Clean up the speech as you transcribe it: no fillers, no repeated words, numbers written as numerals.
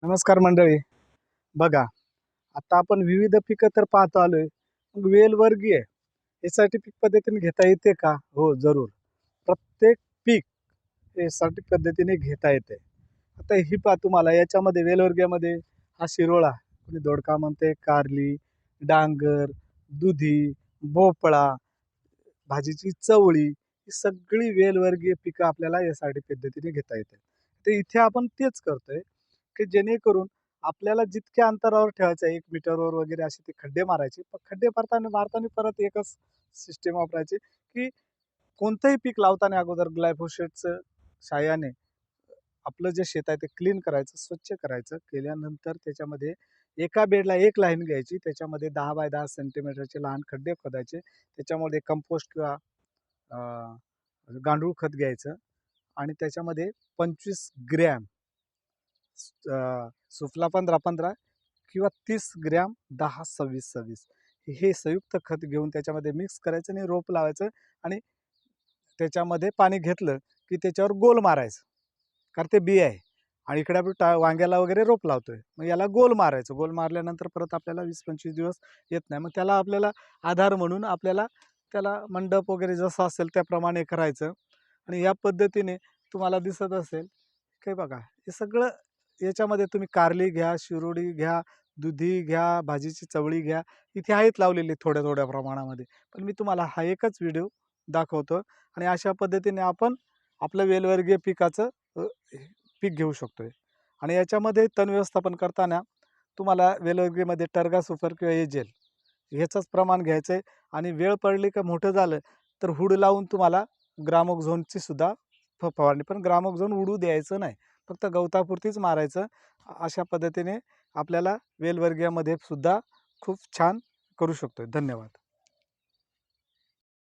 नमस्कार मंडळी. बघा, आता आपण विविध पिकं तर पाहतो आलोय. मग वेलवर्गीय एस-आय-टी पीक पद्धतीने घेता येते का? हो, जरूर. प्रत्येक पीक एस-आय-टी पद्धतीने घेता येते. आता ही पहा तुम्हाला याच्यामध्ये वेलवर्गीयामध्ये हा शिरोळा, कोणी दोडका म्हणते, कारली, डांगर, दुधी, भोपळा, भाजीची चवळी ही सगळी वेलवर्गीय पिकं आपल्याला एस-आय-टी पद्धतीने घेता येते. तर इथे आपण तेच करतोय, की जेणेकरून आपल्याला जितक्या अंतरावर ठेवायचं आहे 1 मीटरवर वगैरे असे ते खड्डे मारायचे. पण खड्डे मारताना परत एकच सिस्टम वापरायची, की कोणतंही पीक लावताना अगोदर ग्लायफोसेटचं साहाय्याने आपलं जे शेत आहे ते क्लीन करायचं, स्वच्छ करायचं. केल्यानंतर त्याच्यामध्ये एका बेडला एक लाईन घ्यायची. त्याच्यामध्ये 10 बाय 10 सेंटीमीटरचे लहान खड्डे खोदायचे. त्याच्यामध्ये कंपोस्ट किंवा अ, गांडूळ खत घ्यायचं आणि त्याच्यामध्ये 25 ग्रॅम सुफला 15-15 किंवा 30 ग्रॅम 10-26-26 हे संयुक्त खत घेऊन त्याच्यामध्ये मिक्स करायचं आणि रोप लावायचं आणि त्याच्यामध्ये पाणी घेतलं की त्याच्यावर गोल मारायचं. कारण ते बी आहे आणि इकडे आपण वांग्याला वगैरे रोप लावतोय. मग याला गोल मारायचं. गोल मारल्यानंतर परत आपल्याला 20-25 दिवस येत नाही. मग त्याला आपल्याला आधार म्हणून आपल्याला त्याला मंडप वगैरे जसं असेल त्याप्रमाणे करायचं आणि या पद्धतीने तुम्हाला दिसत असेल, की बघा हे सगळं याच्यामध्ये तुम्ही कारली घ्या, शिरोडी घ्या, दुधी घ्या, भाजीची चवळी घ्या. इथे आहेत लावलेली थोड्या-थोड्या प्रमाणामध्ये. पण मी तुम्हाला हा एकच व्हिडिओ दाखवतो आणि अशा पद्धतीने आपण आपलं वेलवर्गीय पिकाचं पीक घेऊ शकतोय. आणि याच्यामध्ये तण व्यवस्थापन करताना तुम्हाला वेलवर्गीमध्ये टर्गा सुपर किंवा एजेल ह्याचंच प्रमाण घ्यायचं आहे आणि वेळ पडली का मोठं झालं तर हुड लावून तुम्हाला ग्रामोक्झोनची सुद्धा फवारणी. पण ग्रामोक्झोन उडू द्यायचं नाही. फक्त गवतापुरतीच मारायचं. अशा पद्धतीने आपल्याला वेलवर्गीयामध्ये सुद्धा खूप छान करू शकतो. धन्यवाद.